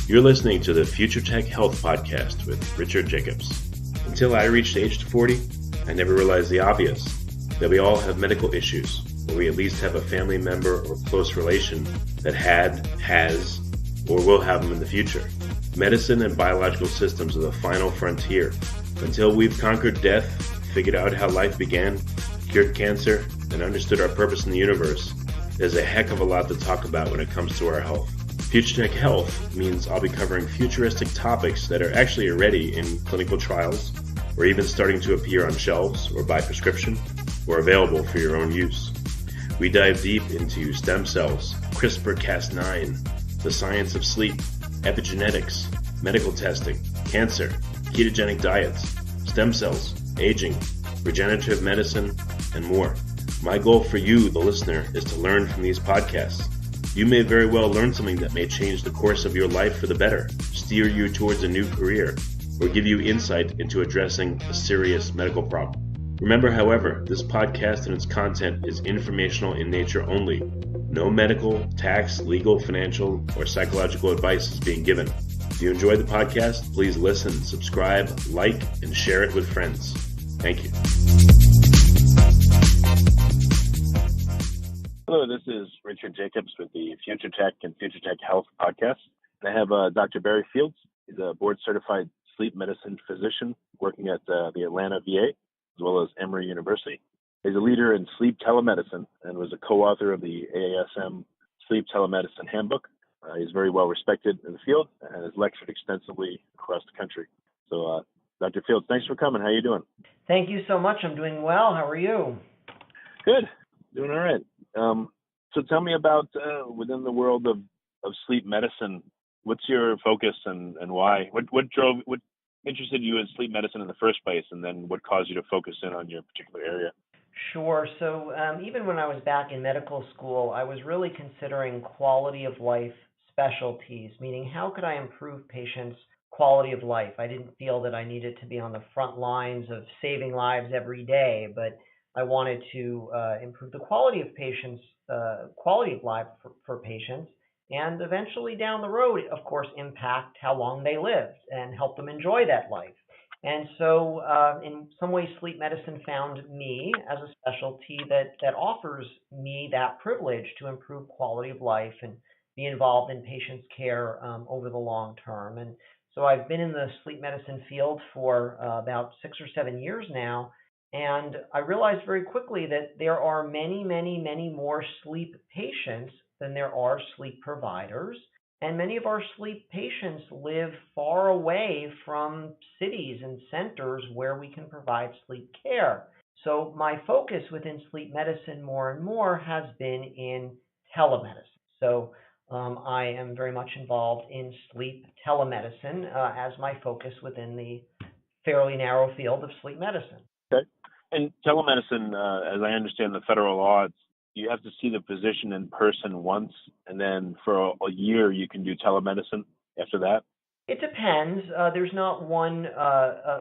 You're listening to the Future Tech Health Podcast with Richard Jacobs. Until I reached age 40, I never realized the obvious, that we all have medical issues, or we at least have a family member or close relation that had, has, or will have them in the future. Medicine and biological systems are the final frontier. Until we've conquered death, figured out how life began, cured cancer, and understood our purpose in the universe, there's a heck of a lot to talk about when it comes to our health. Future Tech Health means I'll be covering futuristic topics that are actually already in clinical trials, or even starting to appear on shelves or by prescription, or available for your own use. We dive deep into stem cells, CRISPR-Cas9, the science of sleep, epigenetics, medical testing, cancer, ketogenic diets, stem cells, aging, regenerative medicine, and more. My goal for you, the listener, is to learn from these podcasts. You may very well learn something that may change the course of your life for the better, steer you towards a new career, or give you insight into addressing a serious medical problem. Remember, however, this podcast and its content is informational in nature only. No medical, tax, legal, financial, or psychological advice is being given. If you enjoyed the podcast, please listen, subscribe, like, and share it with friends. Thank you. Hello, this is Richard Jacobs with the Future Tech and Future Tech Health podcast. I have Dr. Barry Fields. He's a board-certified sleep medicine physician working at the Atlanta VA as well as Emory University. He's a leader in sleep telemedicine and was a co-author of the AASM Sleep Telemedicine Handbook. He's very well respected in the field and has lectured extensively across the country. So, Dr. Fields, thanks for coming. How are you doing? Thank you so much. I'm doing well. How are you? Good. Doing all right. So tell me about within the world of sleep medicine, what's your focus and why? What interested you in sleep medicine in the first place, and then what caused you to focus in on your particular area? Sure. So even when I was back in medical school, I was really considering quality of life specialties, meaning how could I improve patients' quality of life? I didn't feel that I needed to be on the front lines of saving lives every day, but I wanted to improve the quality of patients, quality of life for patients, and eventually down the road, of course, impact how long they lived and help them enjoy that life. And so in some ways, sleep medicine found me as a specialty that offers me that privilege to improve quality of life and be involved in patients' care over the long term. And so I've been in the sleep medicine field for about 6 or 7 years now. And I realized very quickly that there are many, many, many more sleep patients than there are sleep providers. And many of our sleep patients live far away from cities and centers where we can provide sleep care. So my focus within sleep medicine more and more has been in telemedicine. So I am very much involved in sleep telemedicine as my focus within the fairly narrow field of sleep medicine. Okay. And telemedicine, as I understand the federal law, you have to see the physician in person once, and then for a year you can do telemedicine after that? It depends. There's not one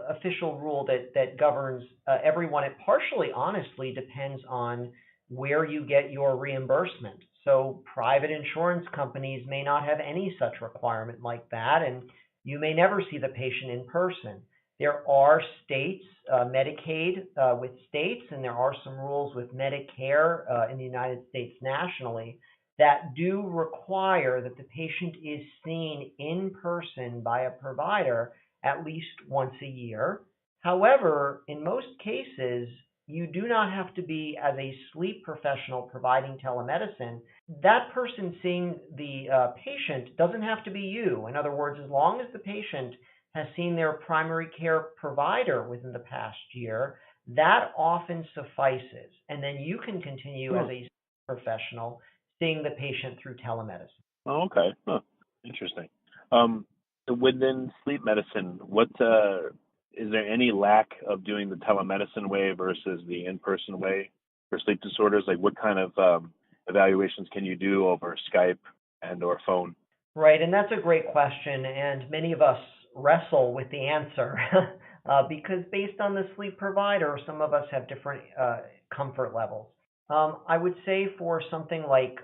official rule that governs everyone. It partially, honestly, depends on where you get your reimbursement. So private insurance companies may not have any such requirement like that, and you may never see the patient in person. There are states, Medicaid with states, and there are some rules with Medicare in the United States nationally that do require that the patient is seen in person by a provider at least once a year. However, in most cases, you do not have to be as a sleep professional providing telemedicine. That person seeing the patient doesn't have to be you. In other words, as long as the patient has seen their primary care provider within the past year, that often suffices. And then you can continue as a professional seeing the patient through telemedicine. Oh, okay. Huh. Interesting. Within sleep medicine, is there any lack of doing the telemedicine way versus the in-person way for sleep disorders? Like what kind of evaluations can you do over Skype and or phone? Right, and that's a great question, and many of us wrestle with the answer because based on the sleep provider, some of us have different comfort levels. I would say for something like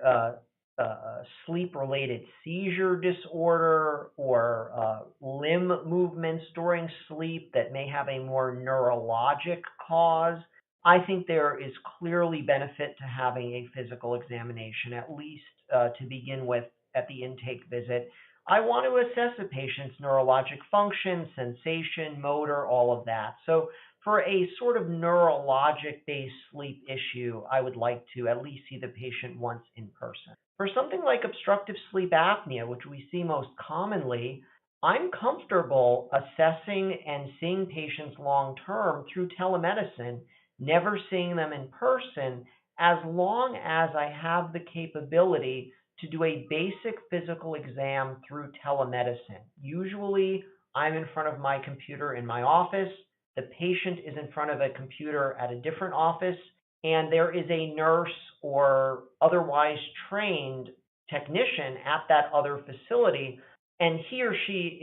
sleep-related seizure disorder or limb movements during sleep that may have a more neurologic cause, I think there is clearly benefit to having a physical examination, at least to begin with at the intake visit. I want to assess a patient's neurologic function, sensation, motor, all of that. So for a sort of neurologic-based sleep issue, I would like to at least see the patient once in person. For something like obstructive sleep apnea, which we see most commonly, I'm comfortable assessing and seeing patients long-term through telemedicine, never seeing them in person, as long as I have the capability to do a basic physical exam through telemedicine. Usually, I'm in front of my computer in my office. The patient is in front of a computer at a different office, and there is a nurse or otherwise trained technician at that other facility, and he or she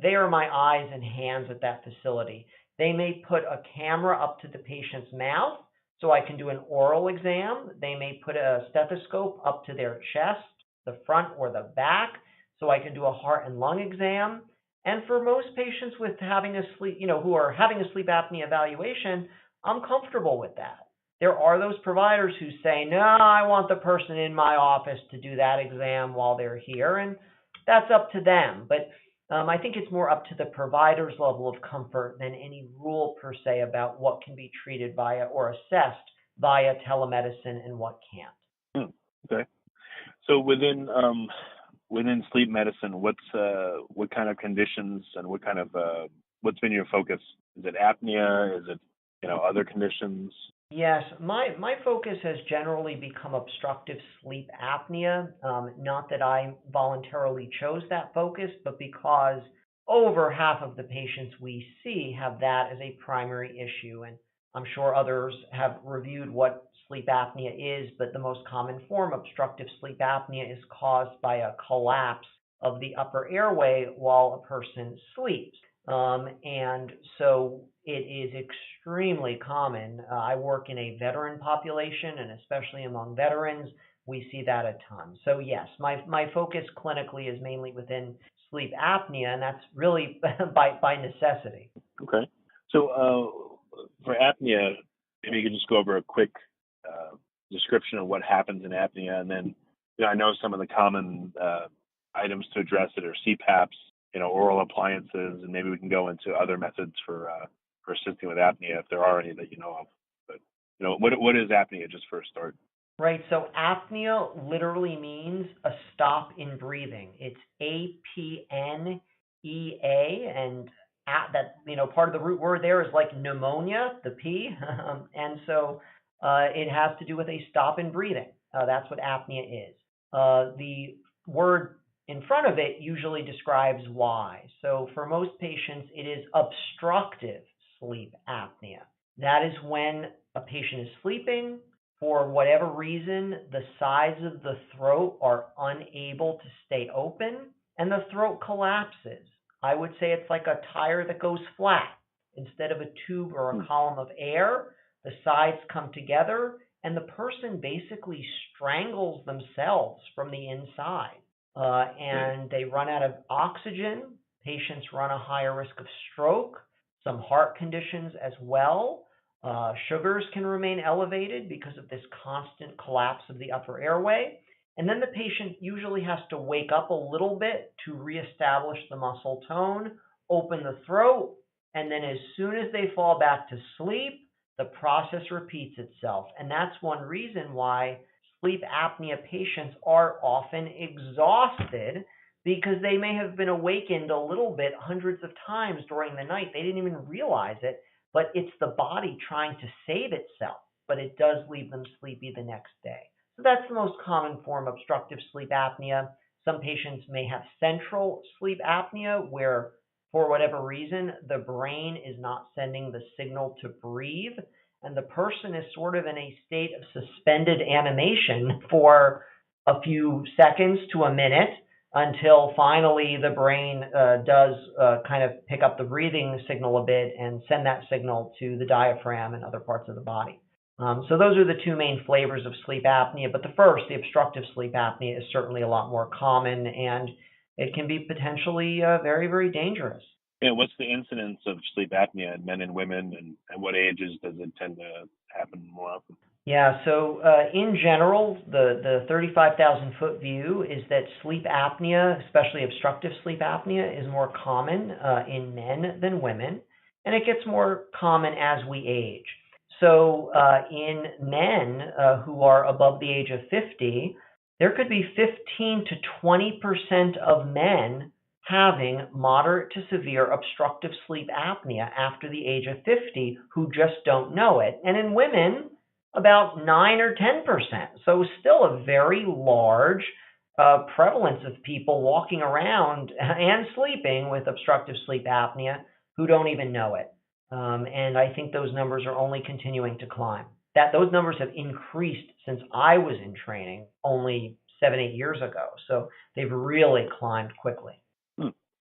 they are my eyes and hands at that facility. They may put a camera up to the patient's mouth so I can do an oral exam. They may put a stethoscope up to their chest, the front or the back, so I can do a heart and lung exam. And for most patients with having a sleep, who are having a sleep apnea evaluation, I'm comfortable with that. There are those providers who say, no, I want the person in my office to do that exam while they're here, and that's up to them. But I think it's more up to the provider's level of comfort than any rule per se about what can be treated via or assessed via telemedicine and what can't. Okay. So within sleep medicine, what kind of conditions and what's been your focus? Is it apnea? Is it other conditions? Yes, my focus has generally become obstructive sleep apnea. Not that I voluntarily chose that focus, but because over half of the patients we see have that as a primary issue. And I'm sure others have reviewed what sleep apnea is, but the most common form, obstructive sleep apnea, is caused by a collapse of the upper airway while a person sleeps. And so it is extremely common. I work in a veteran population, and especially among veterans, we see that a ton. So yes, my focus clinically is mainly within sleep apnea, and that's really by necessity. Okay. So for apnea, maybe you could just go over a quick description of what happens in apnea, and then I know some of the common items to address it are CPAPs, oral appliances, and maybe we can go into other methods for assisting with apnea if there are any that you know of. But what is apnea, just for a start? Right. So apnea literally means a stop in breathing. It's APNEA, and that part of the root word there is like pneumonia, the P, and so it has to do with a stop in breathing. That's what apnea is. The word in front of it usually describes why. So for most patients, it is obstructive sleep apnea. That is when a patient is sleeping. For whatever reason, the sides of the throat are unable to stay open, and the throat collapses. I would say it's like a tire that goes flat. Instead of a tube or a column of air, the sides come together, and the person basically strangles themselves from the inside. And they run out of oxygen. Patients run a higher risk of stroke, some heart conditions as well. Sugars can remain elevated because of this constant collapse of the upper airway. And then the patient usually has to wake up a little bit to reestablish the muscle tone, open the throat, and then as soon as they fall back to sleep, the process repeats itself. And that's one reason why sleep apnea patients are often exhausted, because they may have been awakened a little bit hundreds of times during the night. They didn't even realize it, but it's the body trying to save itself, but it does leave them sleepy the next day. So that's the most common form of obstructive sleep apnea. Some patients may have central sleep apnea, where for whatever reason, the brain is not sending the signal to breathe, and the person is sort of in a state of suspended animation for a few seconds to a minute, until finally the brain does kind of pick up the breathing signal a bit and send that signal to the diaphragm and other parts of the body. So those are the two main flavors of sleep apnea. But the first, the obstructive sleep apnea, is certainly a lot more common, and it can be potentially very, very dangerous. Yeah, what's the incidence of sleep apnea in men and women, and at what ages does it tend to happen more often? Yeah, so in general, the 35,000-foot view is that sleep apnea, especially obstructive sleep apnea, is more common in men than women, and it gets more common as we age. So in men who are above the age of 50, there could be 15 to 20% of men having moderate to severe obstructive sleep apnea after the age of 50 who just don't know it. And in women, about 9 or 10%. So still a very large prevalence of people walking around and sleeping with obstructive sleep apnea who don't even know it. And I think those numbers are only continuing to climb. Those numbers have increased since I was in training only 7-8 years ago. So they've really climbed quickly.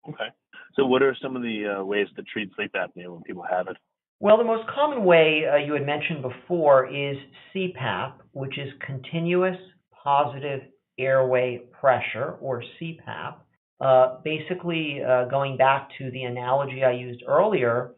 Okay. So what are some of the ways to treat sleep apnea when people have it? Well, the most common way you had mentioned before is CPAP, which is continuous positive airway pressure, or CPAP. Basically, going back to the analogy I used earlier,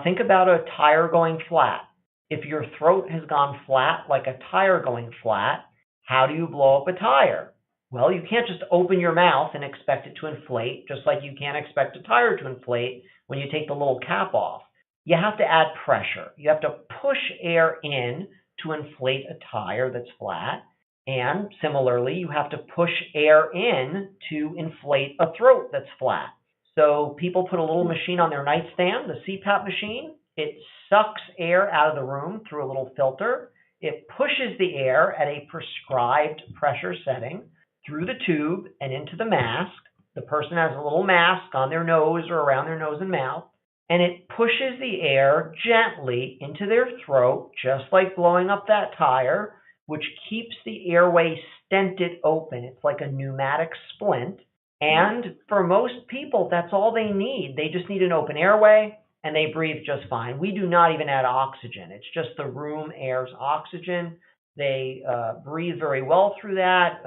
think about a tire going flat. If your throat has gone flat like a tire going flat, how do you blow up a tire? Well, you can't just open your mouth and expect it to inflate, just like you can't expect a tire to inflate when you take the little cap off. You have to add pressure. You have to push air in to inflate a tire that's flat. And similarly, you have to push air in to inflate a throat that's flat. So people put a little machine on their nightstand, the CPAP machine. It sucks air out of the room through a little filter. It pushes the air at a prescribed pressure setting through the tube and into the mask. The person has a little mask on their nose or around their nose and mouth, and it pushes the air gently into their throat, just like blowing up that tire, which keeps the airway stented open. It's like a pneumatic splint. And for most people, that's all they need. They just need an open airway, and they breathe just fine. We do not even add oxygen. It's just the room air's oxygen. They breathe very well through that.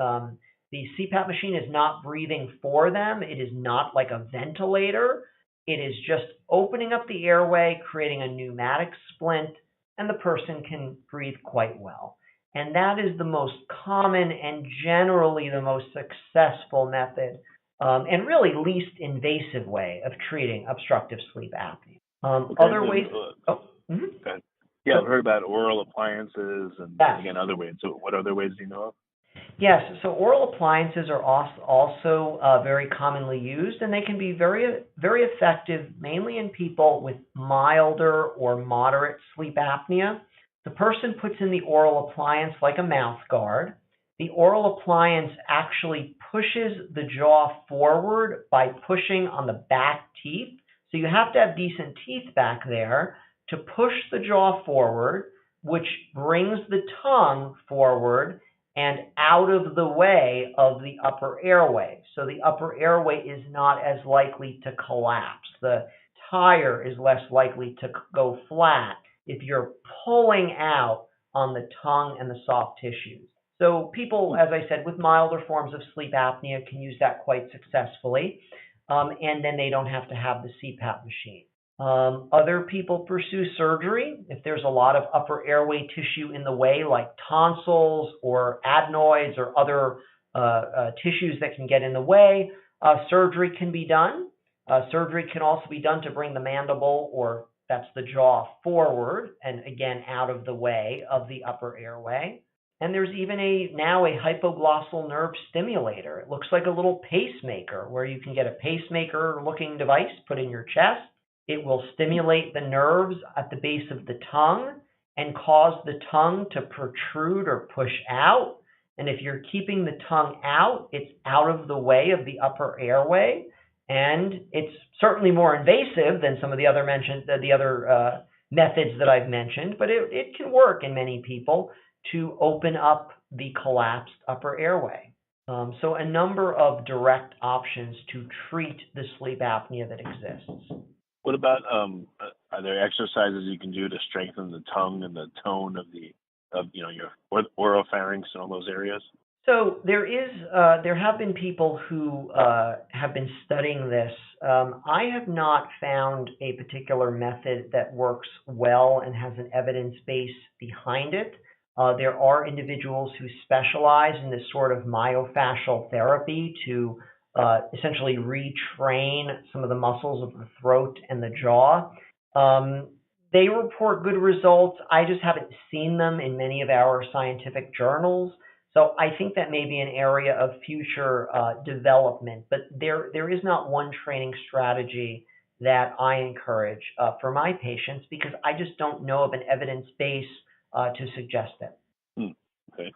The CPAP machine is not breathing for them. It is not like a ventilator. It is just opening up the airway, creating a pneumatic splint, and the person can breathe quite well. And that is the most common and generally the most successful method, and really least invasive way of treating obstructive sleep apnea. Other ways. Yeah, I've heard about oral appliances and again other ways. So what other ways do you know of? Yes, so oral appliances are also very commonly used, and they can be very, very effective, mainly in people with milder or moderate sleep apnea. The person puts in the oral appliance like a mouth guard. The oral appliance actually pushes the jaw forward by pushing on the back teeth. So you have to have decent teeth back there to push the jaw forward, which brings the tongue forward and out of the way of the upper airway. So the upper airway is not as likely to collapse. The tire is less likely to go flat if you're pulling out on the tongue and the soft tissues. So people, as I said, with milder forms of sleep apnea can use that quite successfully, and then they don't have to have the CPAP machine. Other people pursue surgery if there's a lot of upper airway tissue in the way, like tonsils or adenoids or other tissues that can get in the way. Surgery can be done. Surgery can also be done to bring the mandible, or that's the jaw, forward and again out of the way of the upper airway. And there's even now a hypoglossal nerve stimulator. It looks like a little pacemaker, where you can get a pacemaker-looking device put in your chest. It will stimulate the nerves at the base of the tongue and cause the tongue to protrude or push out. And if you're keeping the tongue out, it's out of the way of the upper airway. And it's certainly more invasive than some of the other methods that I've mentioned, but it can work in many people to open up the collapsed upper airway. So a number of direct options to treat the sleep apnea that exists. What about Are there exercises you can do to strengthen the tongue and the tone of your oropharynx and all those areas? So there have been people who have been studying this. I have not found a particular method that works well and has an evidence base behind it. There are individuals who specialize in this sort of myofascial therapy to essentially retrain some of the muscles of the throat and the jaw. They report good results. I just haven't seen them in many of our scientific journals. So I think that may be an area of future development, but there is not one training strategy that I encourage for my patients because I just don't know of an evidence base to suggest it. Okay.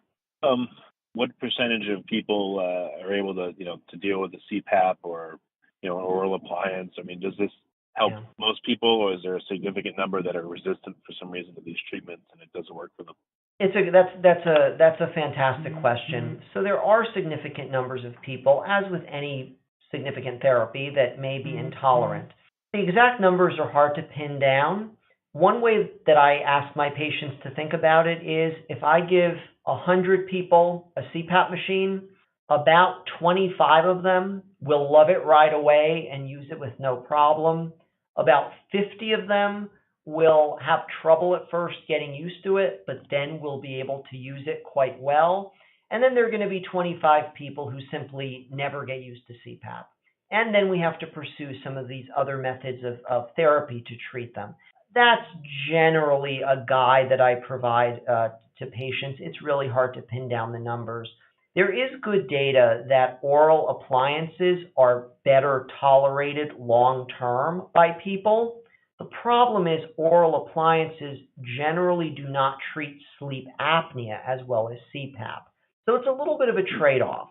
What percentage of people are able to deal with the CPAP or an oral appliance? I mean, does this help most people, or is there a significant number that are resistant for some reason to these treatments and it doesn't work for them? That's a fantastic question. So there are significant numbers of people, as with any significant therapy, that may be intolerant. The exact numbers are hard to pin down. One way that I ask my patients to think about it is if I give 100 people a CPAP machine, about 25 of them will love it right away and use it with no problem. About 50 of them will have trouble at first getting used to it, but then will be able to use it quite well. And then there are going to be 25 people who simply never get used to CPAP. And then we have to pursue some of these other methods of therapy to treat them. That's generally a guide that I provide to patients. It's really hard to pin down the numbers. There is good data that oral appliances are better tolerated long-term by people. The problem is oral appliances generally do not treat sleep apnea as well as CPAP. So it's a little bit of a trade-off.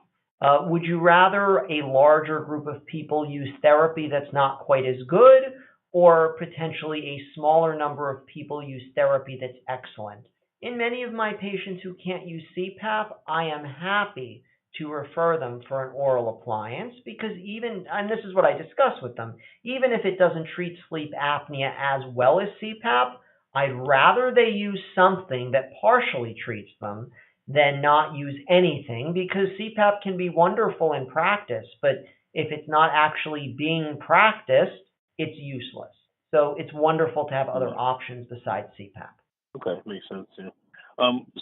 Would you rather a larger group of people use therapy that's not quite as good, or potentially a smaller number of people use therapy that's excellent? In many of my patients who can't use CPAP, I am happy to refer them for an oral appliance because and this is what I discuss with them, even if it doesn't treat sleep apnea as well as CPAP, I'd rather they use something that partially treats them than not use anything, because CPAP can be wonderful in practice, but if it's not actually being practiced, it's useless. So it's wonderful to have other options besides CPAP. Okay, makes sense. Yeah.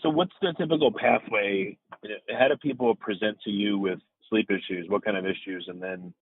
So what's the typical pathway? How do people present to you with sleep issues? What kind of issues? And then,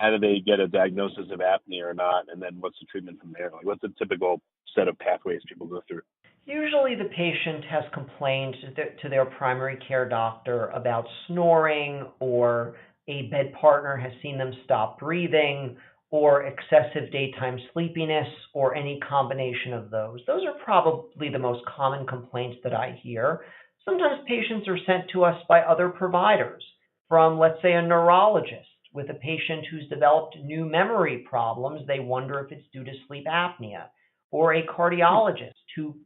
how do they get a diagnosis of apnea or not? And then what's the treatment from there? Like, what's the typical set of pathways people go through? Usually the patient has complained to their primary care doctor about snoring, or a bed partner has seen them stop breathing, or excessive daytime sleepiness, or any combination of those. Those are probably the most common complaints that I hear. Sometimes patients are sent to us by other providers, from, let's say, a neurologist with a patient who's developed new memory problems. They wonder if it's due to sleep apnea, or a cardiologist who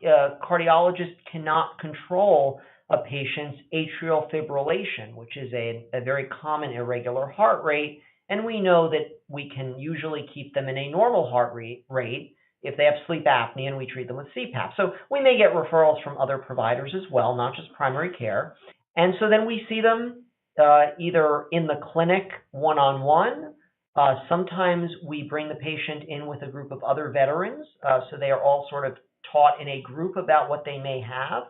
cardiologist cannot control a patient's atrial fibrillation, which is a very common irregular heart rate. And we know that we can usually keep them in a normal heart rate if they have sleep apnea and we treat them with CPAP. So we may get referrals from other providers as well, not just primary care. And so then we see them either in the clinic one-on-one. Sometimes we bring the patient in with a group of other veterans. So they are all sort of taught in a group about what they may have.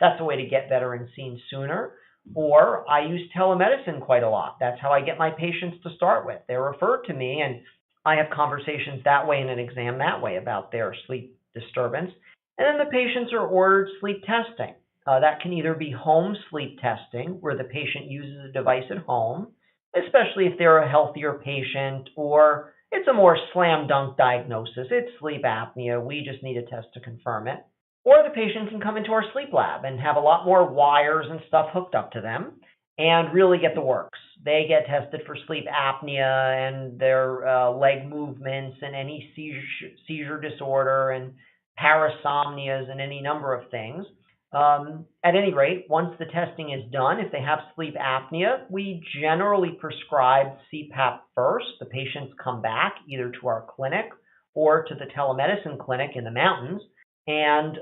That's a way to get veterans seen sooner. Or I use telemedicine quite a lot. That's how I get my patients to start with. They're referred to me, and I have conversations that way and an exam that way about their sleep disturbance. And then the patients are ordered sleep testing. That can either be home sleep testing, where the patient uses a device at home, especially if they're a healthier patient, or it's a more slam dunk diagnosis. It's sleep apnea. We just need a test to confirm it. Or the patient can come into our sleep lab and have a lot more wires and stuff hooked up to them and really get the works. They get tested for sleep apnea and their leg movements and any seizure disorder and parasomnias and any number of things. At any rate, once the testing is done, if they have sleep apnea, we generally prescribe CPAP first. The patients come back either to our clinic or to the telemedicine clinic in the mountains. And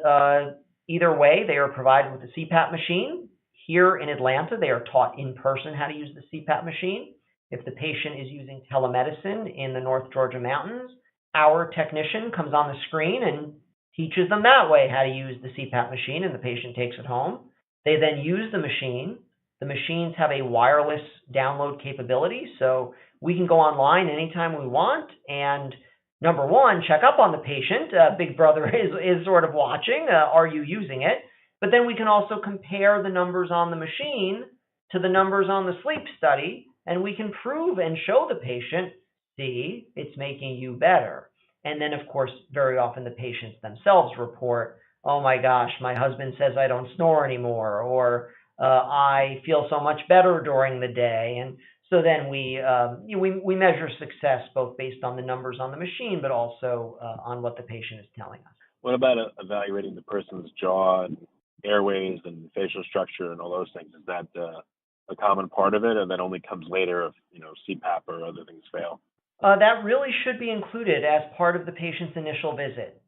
either way, they are provided with a CPAP machine. Here in Atlanta, they are taught in person how to use the CPAP machine. If the patient is using telemedicine in the North Georgia mountains, our technician comes on the screen and teaches them that way how to use the CPAP machine, and the patient takes it home. They then use the machine. The machines have a wireless download capability, so we can go online anytime we want and, number one, check up on the patient. Big Brother is sort of watching. Are you using it? But then we can also compare the numbers on the machine to the numbers on the sleep study, and we can prove and show the patient, see, it's making you better. And then, of course, very often the patients themselves report, oh my gosh, my husband says I don't snore anymore, or I feel so much better during the day. And so then we measure success both based on the numbers on the machine, but also on what the patient is telling us. What about evaluating the person's jaw and airways and facial structure and all those things? Is that a common part of it, and that only comes later if CPAP or other things fail? That really should be included as part of the patient's initial visit.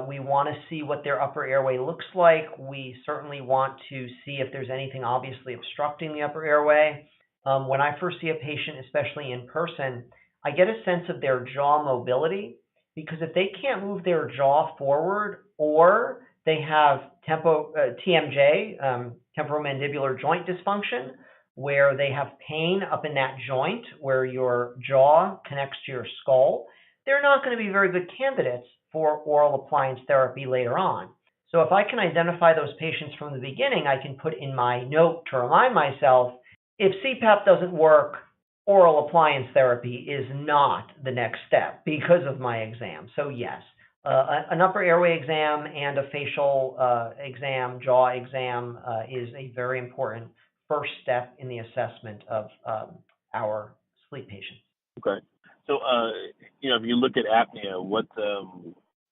We want to see what their upper airway looks like. We certainly want to see if there's anything obviously obstructing the upper airway. When I first see a patient, especially in person, I get a sense of their jaw mobility, because if they can't move their jaw forward, or they have TMJ, temporomandibular joint dysfunction, where they have pain up in that joint where your jaw connects to your skull, they're not going to be very good candidates for oral appliance therapy later on. So if I can identify those patients from the beginning, I can put in my note to remind myself, if CPAP doesn't work, oral appliance therapy is not the next step because of my exam. So yes, an upper airway exam and a facial exam, jaw exam is a very important first step in the assessment of our sleep patients. Okay. So, if you look at apnea, what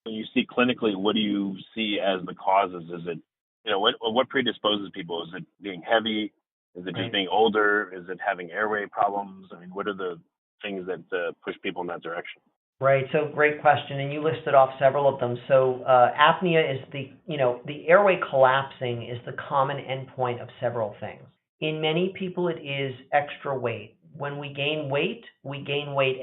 when you see clinically, what do you see as the causes? Is it, what predisposes people? Is it being heavy? Is it just being older? Is it having airway problems? I mean, what are the things that push people in that direction? Right. So great question. And you listed off several of them. So apnea is the airway collapsing is the common endpoint of several things. In many people, it is extra weight. When we gain weight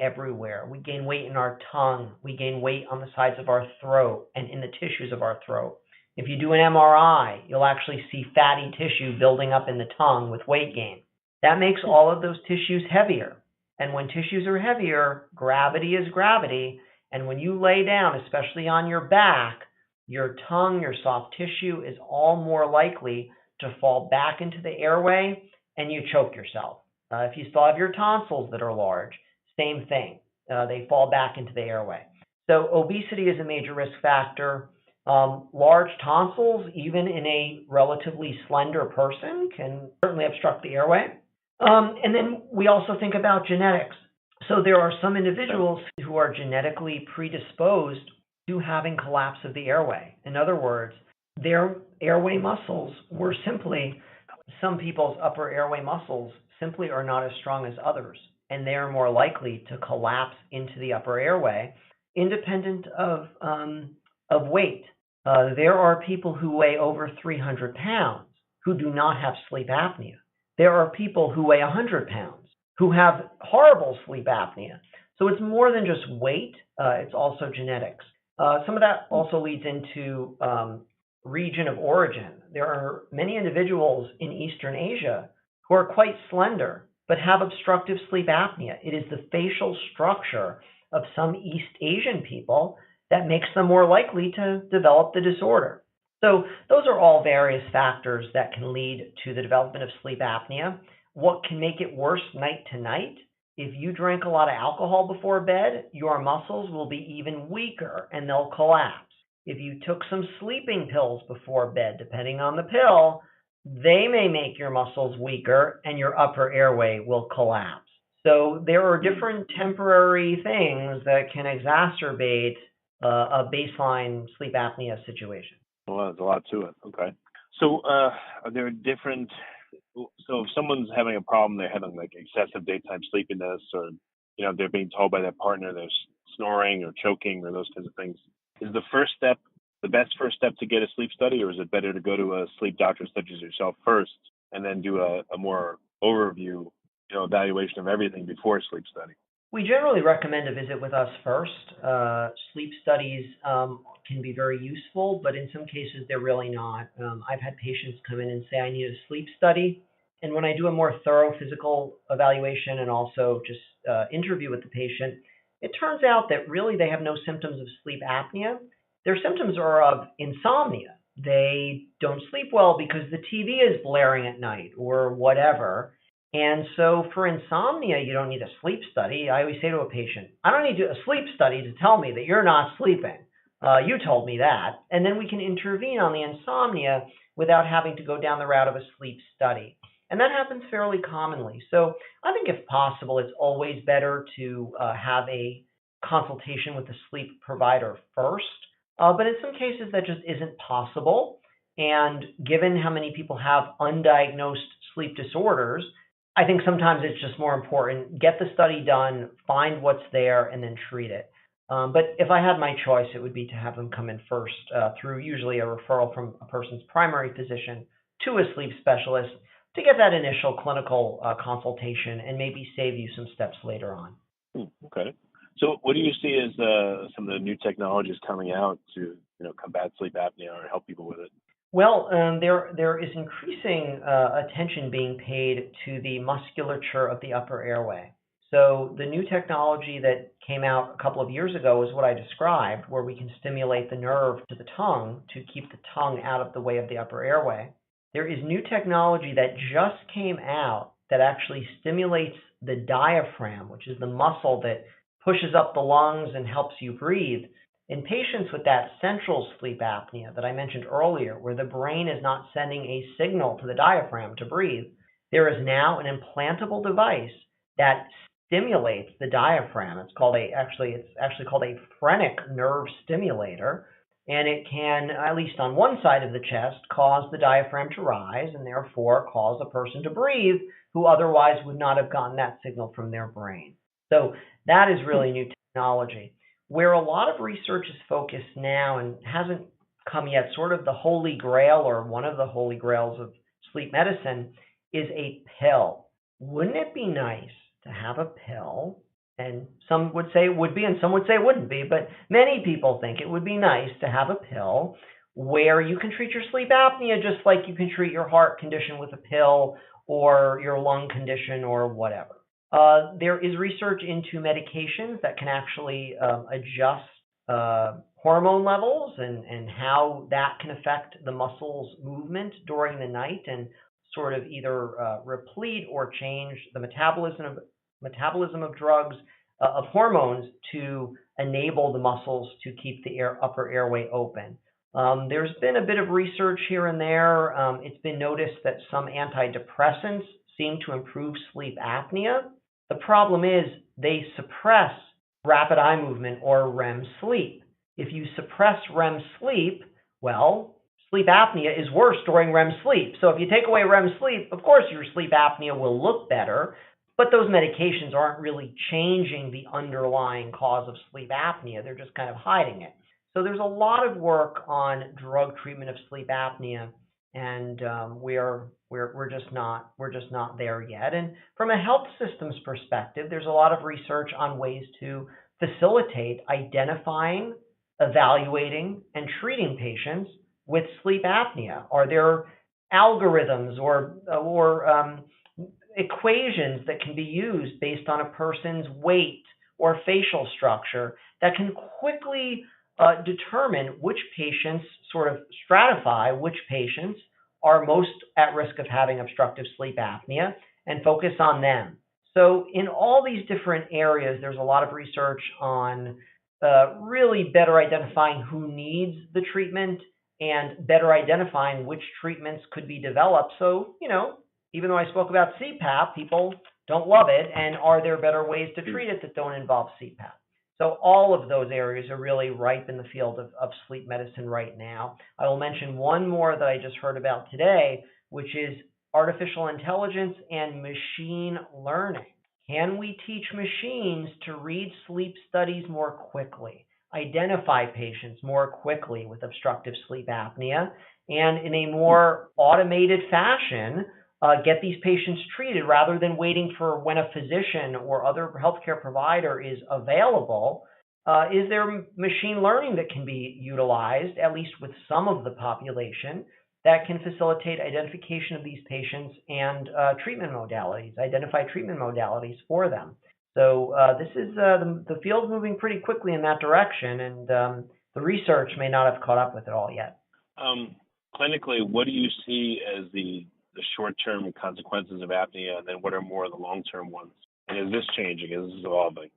everywhere. We gain weight in our tongue. We gain weight on the sides of our throat and in the tissues of our throat. If you do an MRI, you'll actually see fatty tissue building up in the tongue with weight gain. That makes all of those tissues heavier. And when tissues are heavier, gravity is gravity. And when you lay down, especially on your back, your tongue, your soft tissue is all more likely to fall back into the airway and you choke yourself. If you still have your tonsils that are large, same thing. They fall back into the airway. So obesity is a major risk factor. Large tonsils, even in a relatively slender person, can certainly obstruct the airway. And then we also think about genetics. So there are some individuals who are genetically predisposed to having collapse of the airway. In other words, their airway muscles were simply, some people's upper airway muscles simply are not as strong as others, and they are more likely to collapse into the upper airway, independent of weight. There are people who weigh over 300 pounds who do not have sleep apnea. There are people who weigh 100 pounds who have horrible sleep apnea. So it's more than just weight, it's also genetics. Some of that also leads into region of origin. There are many individuals in Eastern Asia who are quite slender but have obstructive sleep apnea. It is the facial structure of some East Asian people that makes them more likely to develop the disorder. So those are all various factors that can lead to the development of sleep apnea. What can make it worse night to night? If you drank a lot of alcohol before bed, your muscles will be even weaker and they'll collapse. If you took some sleeping pills before bed, depending on the pill, they may make your muscles weaker and your upper airway will collapse. So there are different temporary things that can exacerbate a baseline sleep apnea situation. Well, there's a lot to it. Okay. So are there different, so if someone's having a problem, they're having like excessive daytime sleepiness, or, they're being told by their partner they're snoring or choking or those kinds of things. Is the first step the best first step to get a sleep study, or is it better to go to a sleep doctor such as yourself first and then do a more overview, evaluation of everything before a sleep study? We generally recommend a visit with us first. Sleep studies can be very useful, but in some cases they're really not. I've had patients come in and say, I need a sleep study. And when I do a more thorough physical evaluation and also just interview with the patient, it turns out that really they have no symptoms of sleep apnea. Their symptoms are of insomnia. They don't sleep well because the TV is blaring at night or whatever. And so for insomnia, you don't need a sleep study. I always say to a patient, I don't need a sleep study to tell me that you're not sleeping. You told me that. And then we can intervene on the insomnia without having to go down the route of a sleep study. And that happens fairly commonly. So I think if possible, it's always better to have a consultation with a sleep provider first. But in some cases, that just isn't possible. And given how many people have undiagnosed sleep disorders, I think sometimes it's just more important, get the study done, find what's there, and then treat it. But if I had my choice, it would be to have them come in first through usually a referral from a person's primary physician to a sleep specialist to get that initial clinical consultation and maybe save you some steps later on. Okay. So what do you see as some of the new technologies coming out to combat sleep apnea or help people with it? Well, there is increasing attention being paid to the musculature of the upper airway. So the new technology that came out a couple of years ago is what I described, where we can stimulate the nerve to the tongue to keep the tongue out of the way of the upper airway. There is new technology that just came out that actually stimulates the diaphragm, which is the muscle that pushes up the lungs and helps you breathe. In patients with that central sleep apnea that I mentioned earlier, where the brain is not sending a signal to the diaphragm to breathe, there is now an implantable device that stimulates the diaphragm. It's actually called a phrenic nerve stimulator, and it can, at least on one side of the chest, cause the diaphragm to rise and therefore cause a person to breathe who otherwise would not have gotten that signal from their brain. So that is really new technology. Where a lot of research is focused now and hasn't come yet, sort of the holy grail or one of the holy grails of sleep medicine, is a pill. Wouldn't it be nice to have a pill? And some would say it would be and some would say it wouldn't be, but many people think it would be nice to have a pill where you can treat your sleep apnea just like you can treat your heart condition with a pill or your lung condition or whatever. There is research into medications that can actually adjust hormone levels and how that can affect the muscles' movement during the night and sort of either replete or change the metabolism of drugs, of hormones to enable the muscles to keep the upper airway open. There's been a bit of research here and there. It's been noticed that some antidepressants seem to improve sleep apnea. The problem is they suppress rapid eye movement or REM sleep. If you suppress REM sleep, well, sleep apnea is worse during REM sleep. So if you take away REM sleep, of course your sleep apnea will look better, but those medications aren't really changing the underlying cause of sleep apnea. They're just kind of hiding it. So there's a lot of work on drug treatment of sleep apnea, and we're just not there yet. And from a health systems perspective, there's a lot of research on ways to facilitate identifying, evaluating, and treating patients with sleep apnea. Are there algorithms or equations that can be used based on a person's weight or facial structure that can quickly determine which patients, sort of stratify which patients are most at risk of having obstructive sleep apnea and focus on them. So in all these different areas, there's a lot of research on really better identifying who needs the treatment and better identifying which treatments could be developed. So, even though I spoke about CPAP, people don't love it, and are there better ways to treat it that don't involve CPAP? So all of those areas are really ripe in the field of sleep medicine right now. I will mention one more that I just heard about today, which is artificial intelligence and machine learning. Can we teach machines to read sleep studies more quickly, identify patients more quickly with obstructive sleep apnea, and in a more automated fashion, get these patients treated rather than waiting for when a physician or other healthcare provider is available? Is there machine learning that can be utilized, at least with some of the population, that can facilitate identification of these patients and treatment modalities, identify treatment modalities for them? So this is the field moving pretty quickly in that direction, and the research may not have caught up with it all yet. Clinically, what do you see as the short-term consequences of apnea, and then what are more of the long-term ones? And is this changing? Is this evolving?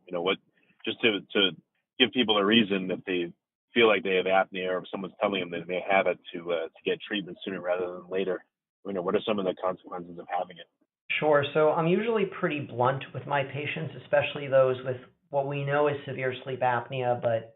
Just to give people a reason if they feel like they have apnea or if someone's telling them that they have it to get treatment sooner rather than later. What are some of the consequences of having it? Sure. So I'm usually pretty blunt with my patients, especially those with what we know is severe sleep apnea, but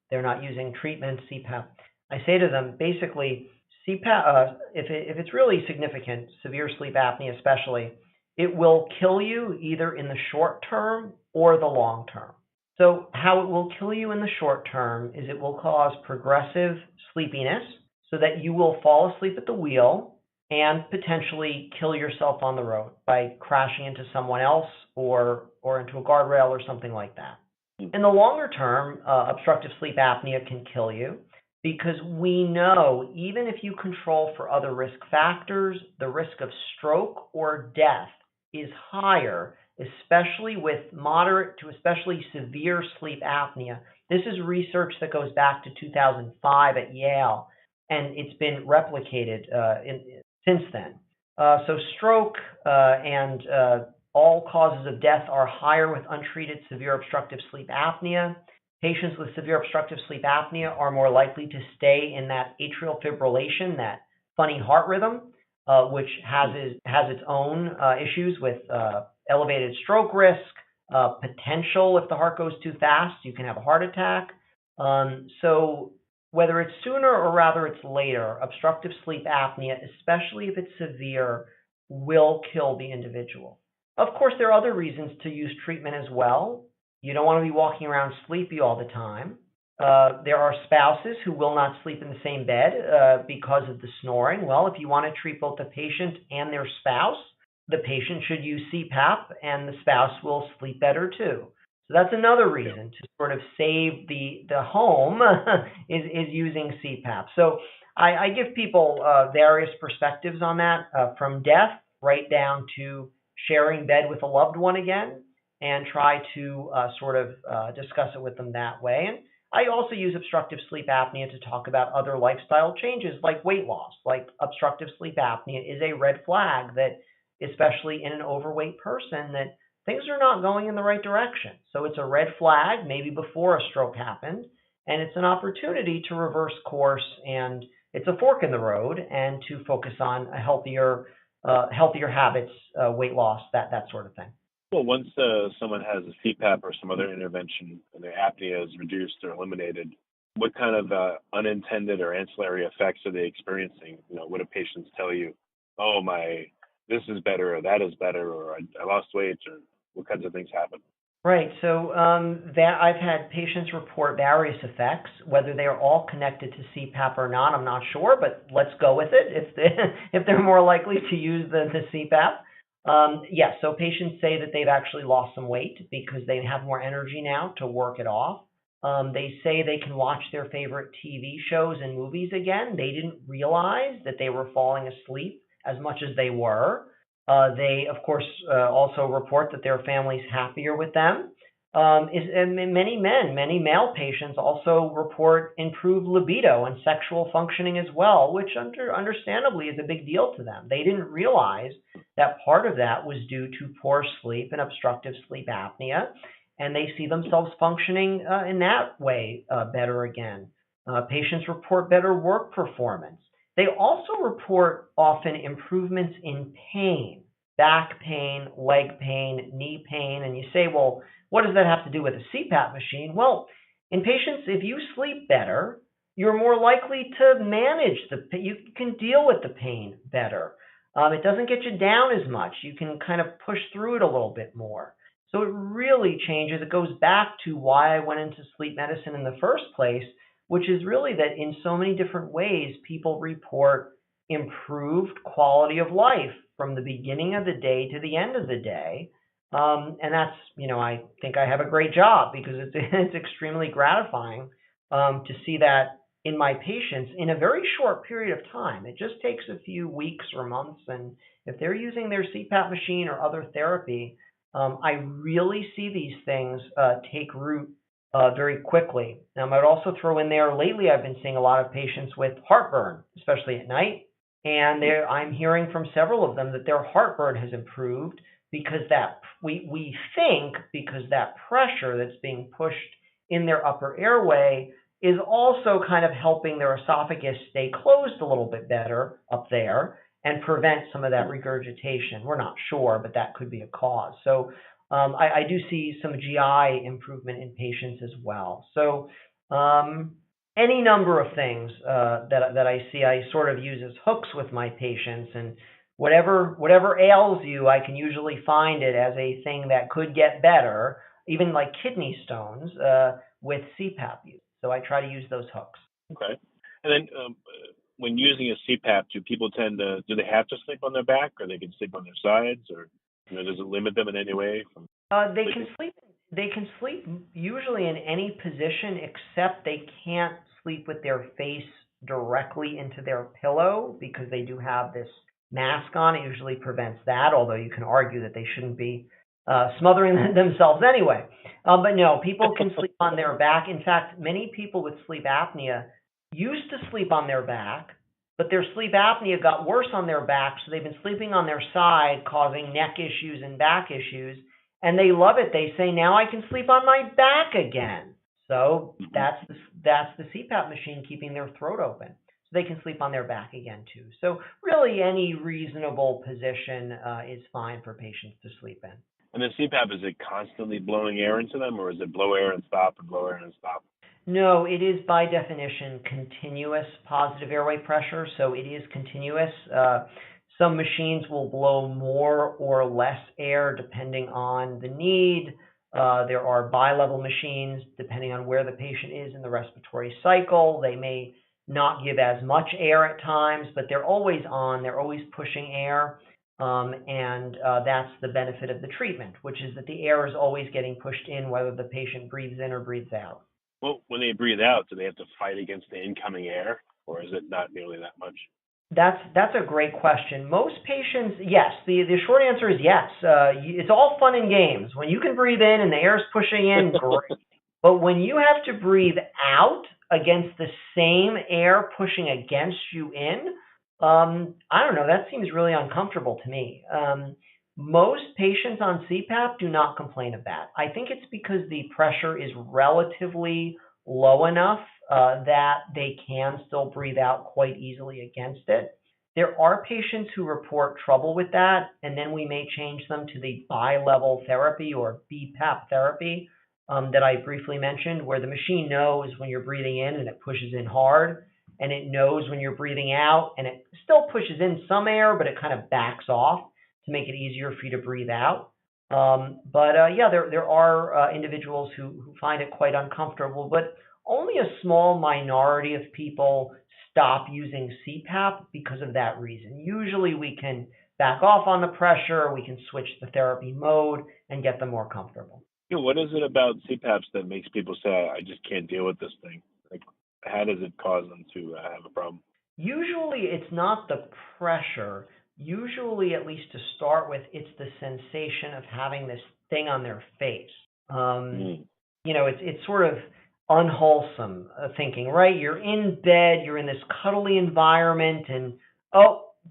they're not using treatment, CPAP. I say to them, basically, CPAP, if it's really significant, severe sleep apnea especially, it will kill you either in the short term or the long term. So how it will kill you in the short term is it will cause progressive sleepiness so that you will fall asleep at the wheel and potentially kill yourself on the road by crashing into someone else or into a guardrail or something like that. In the longer term, obstructive sleep apnea can kill you because we know even if you control for other risk factors, the risk of stroke or death is higher, especially with moderate to especially severe sleep apnea. This is research that goes back to 2005 at Yale, and it's been replicated since then. So stroke and all causes of death are higher with untreated severe obstructive sleep apnea. Patients with severe obstructive sleep apnea are more likely to stay in that atrial fibrillation, that funny heart rhythm, which has its own issues with elevated stroke risk, potential if the heart goes too fast, you can have a heart attack. So whether it's sooner or rather it's later, obstructive sleep apnea, especially if it's severe, will kill the individual. Of course, there are other reasons to use treatment as well. You don't want to be walking around sleepy all the time. There are spouses who will not sleep in the same bed because of the snoring. Well, if you want to treat both the patient and their spouse, the patient should use CPAP and the spouse will sleep better too. So that's another reason to sort of save the home is using CPAP. So I give people various perspectives on that, from death right down to sharing bed with a loved one again, and try to sort of discuss it with them that way. And I also use obstructive sleep apnea to talk about other lifestyle changes like weight loss. Like obstructive sleep apnea is a red flag that, especially in an overweight person, that things are not going in the right direction. So it's a red flag maybe before a stroke happened, and it's an opportunity to reverse course, and it's a fork in the road, and to focus on a healthier habits, weight loss, that sort of thing. Well, once someone has a CPAP or some other intervention and their apnea is reduced or eliminated, what kind of unintended or ancillary effects are they experiencing? What do patients tell you? Oh, this is better, or that is better, or I lost weight, or what kinds of things happen? Right. So I've had patients report various effects. Whether they are all connected to CPAP or not, I'm not sure, but let's go with it if they're more likely to use the CPAP. Yes, so patients say that they've actually lost some weight because they have more energy now to work it off. They say they can watch their favorite TV shows and movies again. They didn't realize that they were falling asleep as much as they were. They, of course, also report that their family's happier with them. And many male patients also report improved libido and sexual functioning as well, which understandably is a big deal to them. They didn't realize that part of that was due to poor sleep and obstructive sleep apnea, and they see themselves functioning in that way better again. Patients report better work performance. They also report often improvements in pain, back pain, leg pain, knee pain. And you say, well, what does that have to do with a CPAP machine? Well, in patients, if you sleep better, you're more likely to manage you can deal with the pain better. It doesn't get you down as much. You can kind of push through it a little bit more. So it really changes. It goes back to why I went into sleep medicine in the first place, which is really that in so many different ways, people report improved quality of life from the beginning of the day to the end of the day. And that's, I think I have a great job because it's, it's extremely gratifying to see that in my patients in a very short period of time. It just takes a few weeks or months. And if they're using their CPAP machine or other therapy, I really see these things take root very quickly. I would also throw in there, lately I've been seeing a lot of patients with heartburn, especially at night. And I'm hearing from several of them that their heartburn has improved because we think because that pressure that's being pushed in their upper airway is also kind of helping their esophagus stay closed a little bit better up there and prevent some of that regurgitation. We're not sure, but that could be a cause. So I do see some GI improvement in patients as well. So any number of things that I see, I sort of use as hooks with my patients, and whatever ails you, I can usually find it as a thing that could get better, even like kidney stones with CPAP use. So I try to use those hooks. Okay. And then when using a CPAP, do they have to sleep on their back, or they can sleep on their sides, or does it limit them in any way? They can sleep usually in any position except they can't sleep with their face directly into their pillow because they do have this mask on. It usually prevents that, although you can argue that they shouldn't be smothering themselves anyway. But no, people can sleep on their back. In fact, many people with sleep apnea used to sleep on their back, but their sleep apnea got worse on their back, so they've been sleeping on their side, causing neck issues and back issues, and they love it. They say, now I can sleep on my back again. So that's the CPAP machine keeping their throat open. So they can sleep on their back again too. So really any reasonable position is fine for patients to sleep in. And the CPAP, is it constantly blowing air into them, or is it blow air and stop and blow air and stop? No, it is by definition continuous positive airway pressure, so it is continuous. Some machines will blow more or less air depending on the need. There are bi-level machines depending on where the patient is in the respiratory cycle. They may not give as much air at times, but they're always on. They're always pushing air, and that's the benefit of the treatment, which is that the air is always getting pushed in whether the patient breathes in or breathes out. Well, when they breathe out, do they have to fight against the incoming air, or is it not nearly that much? That's a great question. Most patients, yes. The short answer is yes. It's all fun and games. When you can breathe in and the air is pushing in, great. But when you have to breathe out against the same air pushing against you in, I don't know, that seems really uncomfortable to me. Most patients on CPAP do not complain of that. I think it's because the pressure is relatively low enough that they can still breathe out quite easily against it. There are patients who report trouble with that, and then we may change them to the bi-level therapy or BPAP therapy that I briefly mentioned, where the machine knows when you're breathing in and it pushes in hard, and it knows when you're breathing out and it still pushes in some air, but it kind of backs off to make it easier for you to breathe out. There are individuals who find it quite uncomfortable, but only a small minority of people stop using CPAP because of that reason. Usually we can back off on the pressure, we can switch the therapy mode and get them more comfortable. What is it about CPAPs that makes people say, I just can't deal with this thing? Like, how does it cause them to have a problem? Usually it's not the pressure. Usually, at least to start with, it's the sensation of having this thing on their face. It's sort of unwholesome thinking, right? You're in bed, you're in this cuddly environment, and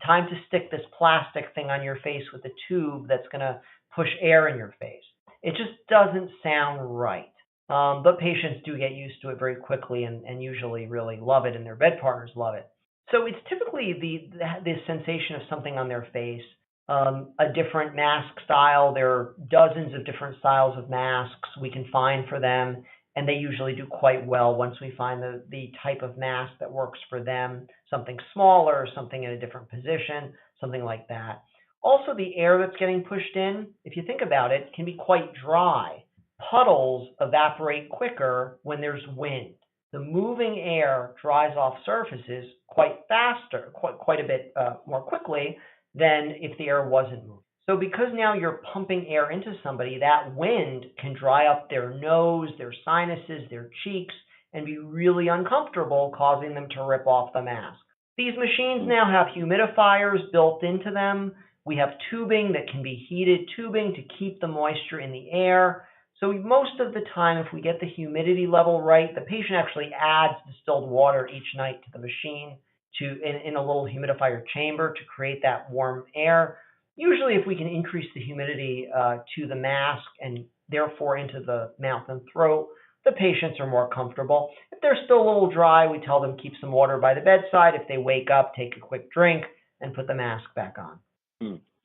time to stick this plastic thing on your face with a tube that's going to push air in your face. It just doesn't sound right. But patients do get used to it very quickly and usually really love it, and their bed partners love it. So it's typically the sensation of something on their face, a different mask style. There are dozens of different styles of masks we can find for them, and they usually do quite well once we find the type of mask that works for them, something smaller, something in a different position, something like that. Also, the air that's getting pushed in, if you think about it, can be quite dry. Puddles evaporate quicker when there's wind. The moving air dries off surfaces quite faster, quite a bit more quickly than if the air wasn't moving. So because now you're pumping air into somebody, that wind can dry up their nose, their sinuses, their cheeks, and be really uncomfortable, causing them to rip off the mask. These machines now have humidifiers built into them. We have tubing that can be heated tubing to keep the moisture in the air. So most of the time, if we get the humidity level right, the patient actually adds distilled water each night to the machine in a little humidifier chamber to create that warm air. Usually, if we can increase the humidity to the mask and therefore into the mouth and throat, the patients are more comfortable. If they're still a little dry, we tell them keep some water by the bedside. If they wake up, take a quick drink and put the mask back on.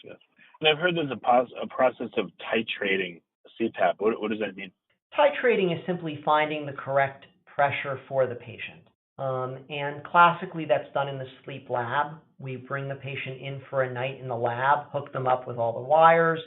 Yes. And I've heard there's a process of titrating CPAP. What does that mean? Titrating is simply finding the correct pressure for the patient. And classically, that's done in the sleep lab. We bring the patient in for a night in the lab, hook them up with all the wires.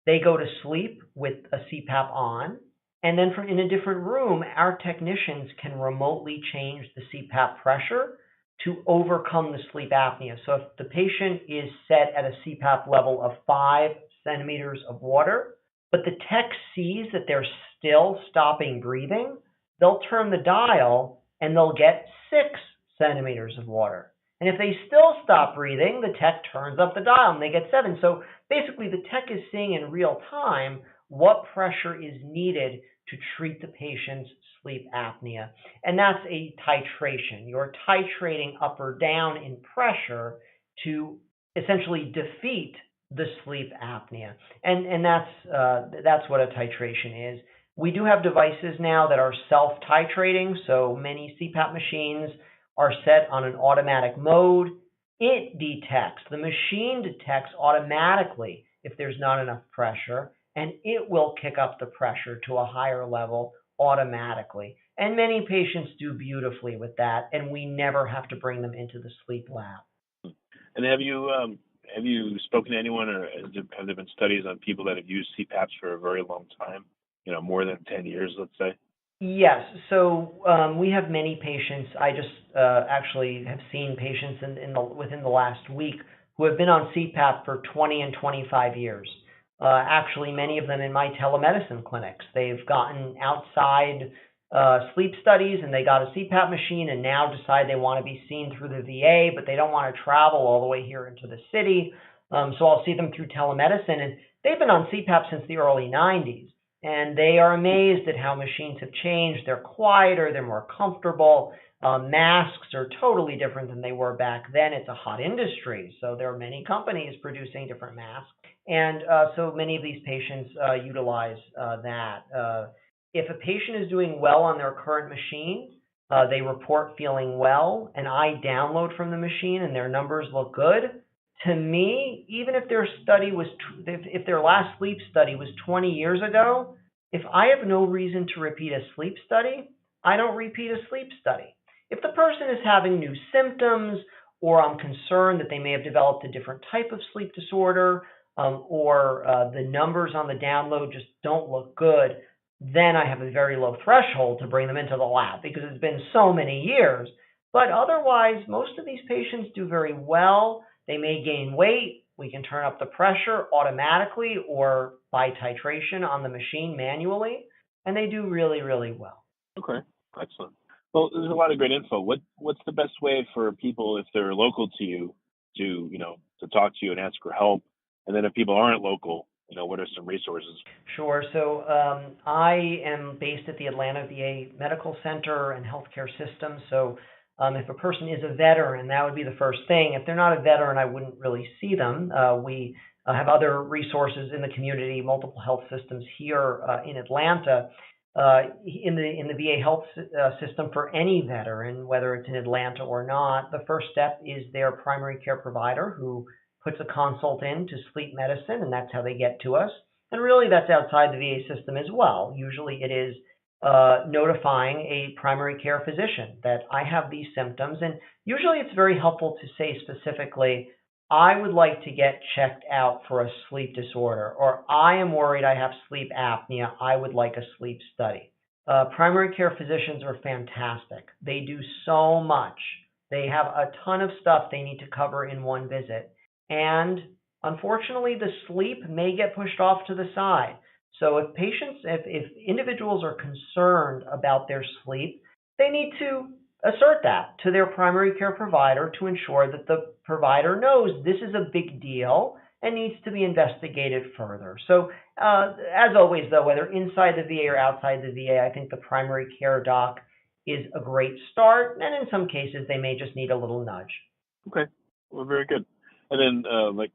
They go to sleep with a CPAP on. And then in a different room, our technicians can remotely change the CPAP pressure to overcome the sleep apnea. So if the patient is set at a CPAP level of 5 centimeters of water, but the tech sees that they're still stopping breathing, they'll turn the dial and they'll get 6 centimeters of water. And if they still stop breathing, the tech turns up the dial and they get 7. So basically the tech is seeing in real time what pressure is needed to treat the patient's sleep apnea. And that's a titration. You're titrating up or down in pressure to essentially defeat the sleep apnea. And that's what a titration is. We do have devices now that are self-titrating, so many CPAP machines are set on an automatic mode. The machine detects automatically if there's not enough pressure, and it will kick up the pressure to a higher level automatically. And many patients do beautifully with that, and we never have to bring them into the sleep lab. And have you spoken to anyone, or have there been studies on people that have used CPAPs for a very long time, more than 10 years, let's say? Yes. So we have many patients. I just actually have seen patients within the last week who have been on CPAP for 20 and 25 years. Actually, many of them in my telemedicine clinics. They've gotten outside sleep studies and they got a CPAP machine and now decide they want to be seen through the VA, but they don't want to travel all the way here into the city. So I'll see them through telemedicine. And they've been on CPAP since the early 90s. And they are amazed at how machines have changed. They're quieter, they're more comfortable. Masks are totally different than they were back then. It's a hot industry, so there are many companies producing different masks. And so many of these patients utilize that. If a patient is doing well on their current machine, they report feeling well, and I download from the machine and their numbers look good. To me, even if if their last sleep study was 20 years ago, if I have no reason to repeat a sleep study, I don't repeat a sleep study. If the person is having new symptoms, or I'm concerned that they may have developed a different type of sleep disorder, or the numbers on the download just don't look good, then I have a very low threshold to bring them into the lab because it's been so many years. But otherwise, most of these patients do very well. They may gain weight. We can turn up the pressure automatically or by titration on the machine manually, and they do really, really well. Okay, excellent. Well, there's a lot of great info. What's the best way for people, if they're local to you, to talk to you and ask for help? And then if people aren't local, what are some resources? Sure. So I am based at the Atlanta VA Medical Center and Healthcare System. So if a person is a veteran, that would be the first thing. If they're not a veteran, I wouldn't really see them. We have other resources in the community, multiple health systems here in Atlanta. In the VA health system for any veteran, whether it's in Atlanta or not, the first step is their primary care provider who puts a consult into sleep medicine, and that's how they get to us. And really, that's outside the VA system as well. Usually it is notifying a primary care physician that I have these symptoms. And usually it's very helpful to say specifically, I would like to get checked out for a sleep disorder, or I am worried I have sleep apnea, I would like a sleep study. Primary care physicians are fantastic. They do so much. They have a ton of stuff they need to cover in one visit. And unfortunately, the sleep may get pushed off to the side. So if individuals are concerned about their sleep, they need to assert that to their primary care provider to ensure that the provider knows this is a big deal and needs to be investigated further. So as always, though, whether inside the VA or outside the VA, I think the primary care doc is a great start, and in some cases, they may just need a little nudge. Okay, well, very good. And then, like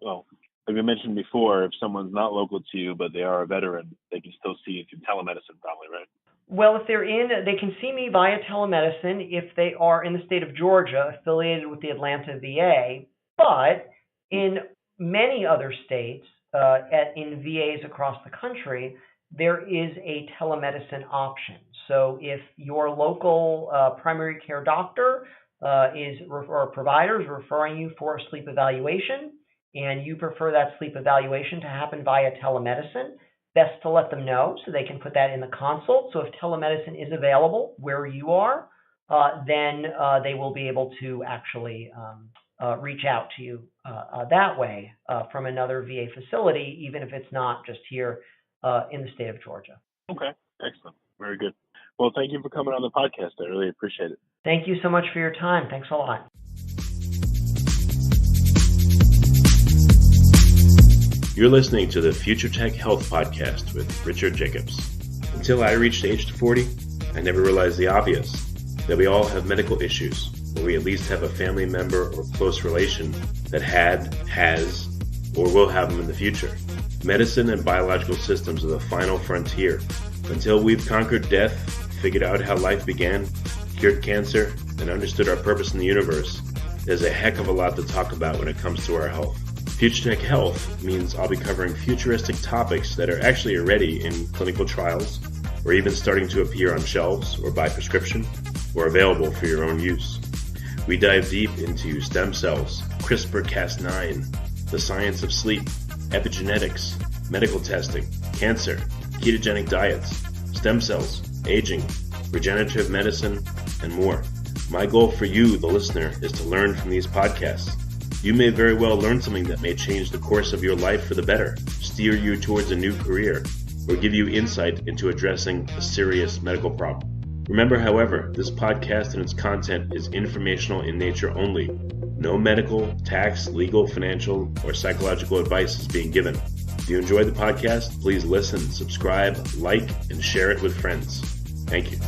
we mentioned before, if someone's not local to you, but they are a veteran, they can still see you through telemedicine probably, right? Well, if they can see me via telemedicine if they are in the state of Georgia, affiliated with the Atlanta VA, but in many other states, in VAs across the country, there is a telemedicine option. So if your local primary care doctor or provider is referring you for a sleep evaluation, and you prefer that sleep evaluation to happen via telemedicine, best to let them know so they can put that in the consult. So if telemedicine is available where you are, then they will be able to actually reach out to you that way from another VA facility, even if it's not just here in the state of Georgia. Okay, excellent. Very good. Well, thank you for coming on the podcast. I really appreciate it. Thank you so much for your time. Thanks a lot. You're listening to the Future Tech Health Podcast with Richard Jacobs. Until I reached age 40, I never realized the obvious, that we all have medical issues, or we at least have a family member or close relation that has, or will have them in the future. Medicine and biological systems are the final frontier. Until we've conquered death, figured out how life began, cured cancer, and understood our purpose in the universe, there's a heck of a lot to talk about when it comes to our health. Future Tech Health means I'll be covering futuristic topics that are actually already in clinical trials, or even starting to appear on shelves or by prescription, or available for your own use. We dive deep into stem cells, CRISPR-Cas9, the science of sleep, epigenetics, medical testing, cancer, ketogenic diets, stem cells, aging, regenerative medicine, and more. My goal for you, the listener, is to learn from these podcasts. You may very well learn something that may change the course of your life for the better, steer you towards a new career, or give you insight into addressing a serious medical problem. Remember, however, this podcast and its content is informational in nature only. No medical, tax, legal, financial, or psychological advice is being given. If you enjoyed the podcast, please listen, subscribe, like, and share it with friends. Thank you.